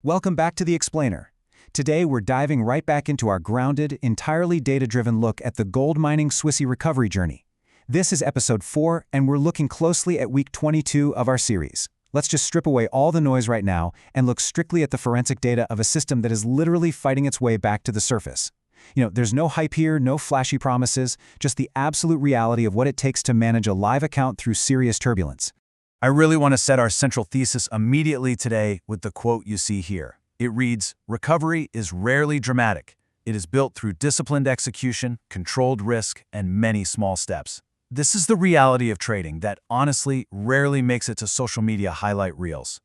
Welcome back to The Explainer. Today we're diving right back into our grounded, entirely data-driven look at the gold mining Swissie recovery journey. This is episode 4, and we're looking closely at week 22 of our series. Let's just strip away all the noise right now and look strictly at the forensic data of a system that is literally fighting its way back to the surface. There's no hype here, no flashy promises, just the absolute reality of what it takes to manage a live account through serious turbulence. I really want to set our central thesis immediately today with the quote you see here. It reads, "Recovery is rarely dramatic. It is built through disciplined execution, controlled risk, and many small steps." This is the reality of trading that honestly rarely makes it to social media highlight reels.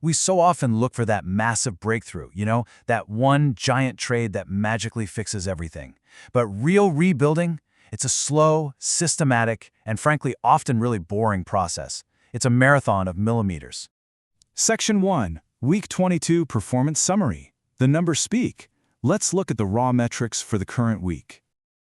We so often look for that massive breakthrough, that one giant trade that magically fixes everything. But real rebuilding, it's a slow, systematic, and frankly often really boring process. It's a marathon of millimeters. Section 1, Week 22 Performance Summary. The numbers speak. Let's look at the raw metrics for the current week.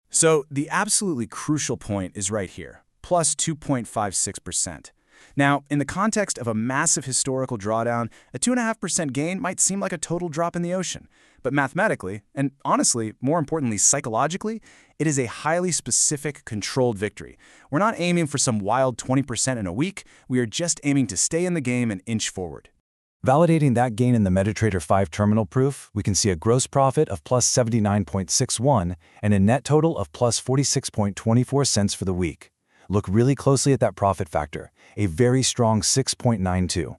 So the absolutely crucial point is right here, plus 2.56%. Now, in the context of a massive historical drawdown, a 2.5% gain might seem like a total drop in the ocean. But mathematically, and honestly, more importantly, psychologically, it is a highly specific, controlled victory. We're not aiming for some wild 20% in a week. We are just aiming to stay in the game and inch forward. Validating that gain in the MetaTrader 5 terminal proof, we can see a gross profit of plus 79.61 and a net total of plus 46.24 cents for the week. Look really closely at that profit factor, a very strong 6.92.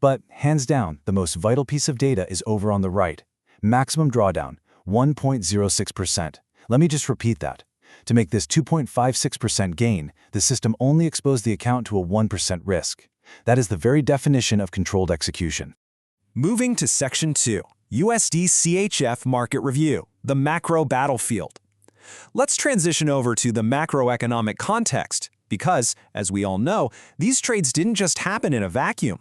But hands down, the most vital piece of data is over on the right. Maximum drawdown, 1.06%. Let me just repeat that. To make this 2.56% gain, the system only exposed the account to a 1% risk. That is the very definition of controlled execution. Moving to Section 2, USDCHF Market Review, the macro battlefield. Let's transition over to the macroeconomic context, because, as we all know, these trades didn't just happen in a vacuum.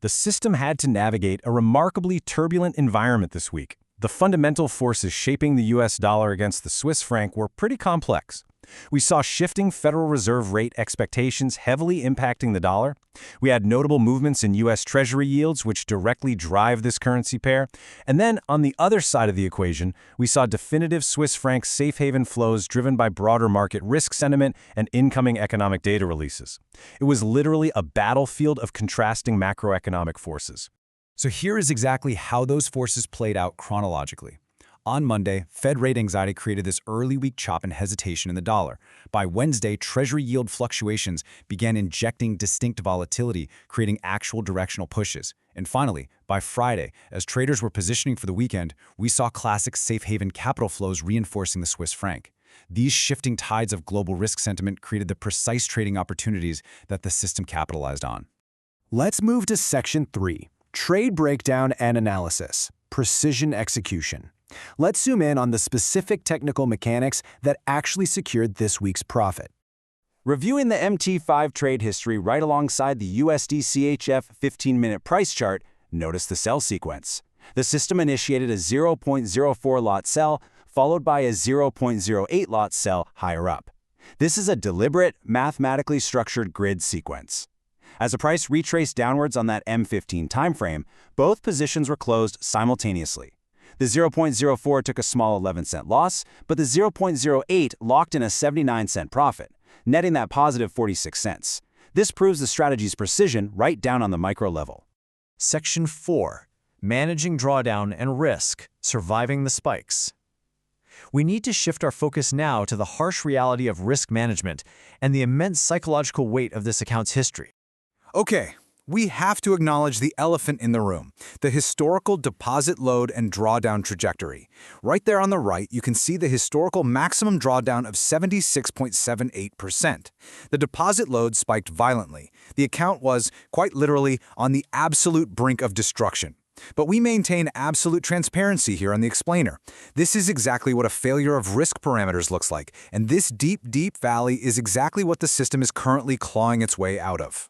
The system had to navigate a remarkably turbulent environment this week. The fundamental forces shaping the US dollar against the Swiss franc were pretty complex. We saw shifting Federal Reserve rate expectations heavily impacting the dollar. We had notable movements in US Treasury yields, which directly drive this currency pair. And then, on the other side of the equation, we saw definitive Swiss franc safe haven flows driven by broader market risk sentiment and incoming economic data releases. It was literally a battlefield of contrasting macroeconomic forces. So here is exactly how those forces played out chronologically. On Monday, Fed rate anxiety created this early week chop and hesitation in the dollar. By Wednesday, Treasury yield fluctuations began injecting distinct volatility, creating actual directional pushes. And finally, by Friday, as traders were positioning for the weekend, we saw classic safe haven capital flows reinforcing the Swiss franc. These shifting tides of global risk sentiment created the precise trading opportunities that the system capitalized on. Let's move to Section 3, Trade Breakdown and Analysis, Precision Execution. Let's zoom in on the specific technical mechanics that actually secured this week's profit. Reviewing the MT5 trade history right alongside the USDCHF 15-minute price chart, notice the sell sequence. The system initiated a 0.04 lot sell, followed by a 0.08 lot sell higher up. This is a deliberate, mathematically structured grid sequence. As the price retraced downwards on that M15 timeframe, both positions were closed simultaneously. The 0.04 took a small 11-cent loss, but the 0.08 locked in a 79-cent profit, netting that positive 46 cents. This proves the strategy's precision right down on the micro level. Section 4, Managing Drawdown and Risk, Surviving the Spikes. We need to shift our focus now to the harsh reality of risk management and the immense psychological weight of this account's history. Okay, we have to acknowledge the elephant in the room, the historical deposit load and drawdown trajectory. Right there on the right, you can see the historical maximum drawdown of 76.78%. The deposit load spiked violently. The account was, quite literally, on the absolute brink of destruction. But we maintain absolute transparency here on The Explainer. This is exactly what a failure of risk parameters looks like, and this deep, deep valley is exactly what the system is currently clawing its way out of.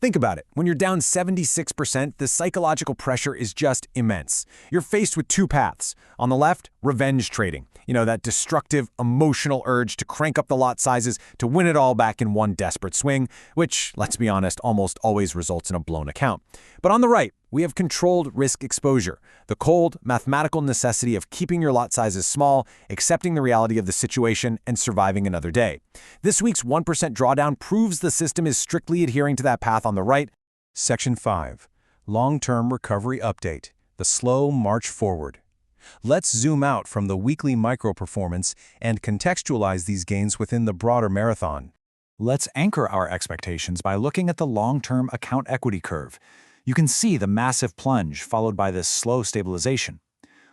Think about it. When you're down 76%, the psychological pressure is just immense. You're faced with two paths. On the left, revenge trading. That destructive, emotional urge to crank up the lot sizes to win it all back in one desperate swing, which, let's be honest, almost always results in a blown account. But on the right, We have controlled risk exposure, the cold, mathematical necessity of keeping your lot sizes small, accepting the reality of the situation, and surviving another day. This week's 1% drawdown proves the system is strictly adhering to that path on the right. Section 5. Long-Term Recovery Update. The Slow March Forward. Let's zoom out from the weekly micro-performance and contextualize these gains within the broader marathon. Let's anchor our expectations by looking at the long-term account equity curve. You can see the massive plunge followed by this slow stabilization.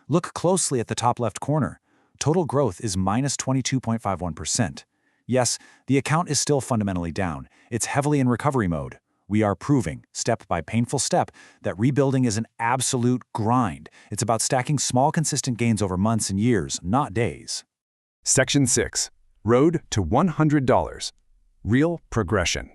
Look closely at the top left corner. Total growth is minus 22.51%. Yes, the account is still fundamentally down. It's heavily in recovery mode. We are proving, step by painful step, that rebuilding is an absolute grind. It's about stacking small, consistent gains over months and years, not days. Section 6. Road to $100. Real progression.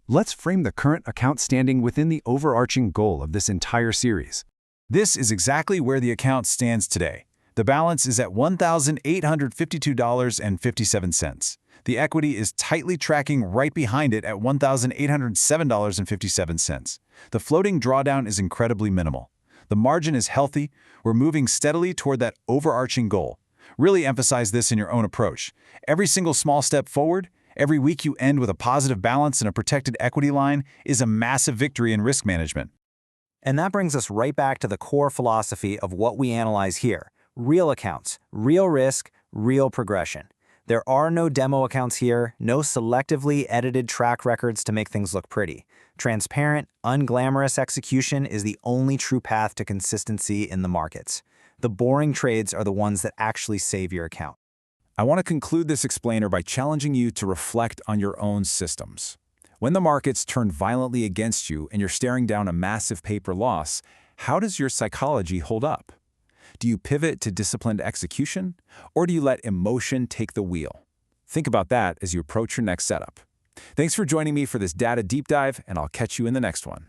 Let's frame the current account standing within the overarching goal of this entire series. This is exactly where the account stands today. The balance is at $1,852.57. The equity is tightly tracking right behind it at $1,807.57. The floating drawdown is incredibly minimal. The margin is healthy. We're moving steadily toward that overarching goal. Really emphasize this in your own approach. Every single small step forward, every week you end with a positive balance and a protected equity line, is a massive victory in risk management. And that brings us right back to the core philosophy of what we analyze here. Real accounts, real risk, real progression. There are no demo accounts here, no selectively edited track records to make things look pretty. Transparent, unglamorous execution is the only true path to consistency in the markets. The boring trades are the ones that actually save your account. I want to conclude this explainer by challenging you to reflect on your own systems. When the markets turn violently against you and you're staring down a massive paper loss, how does your psychology hold up? Do you pivot to disciplined execution, or do you let emotion take the wheel? Think about that as you approach your next setup. Thanks for joining me for this data deep dive, and I'll catch you in the next one.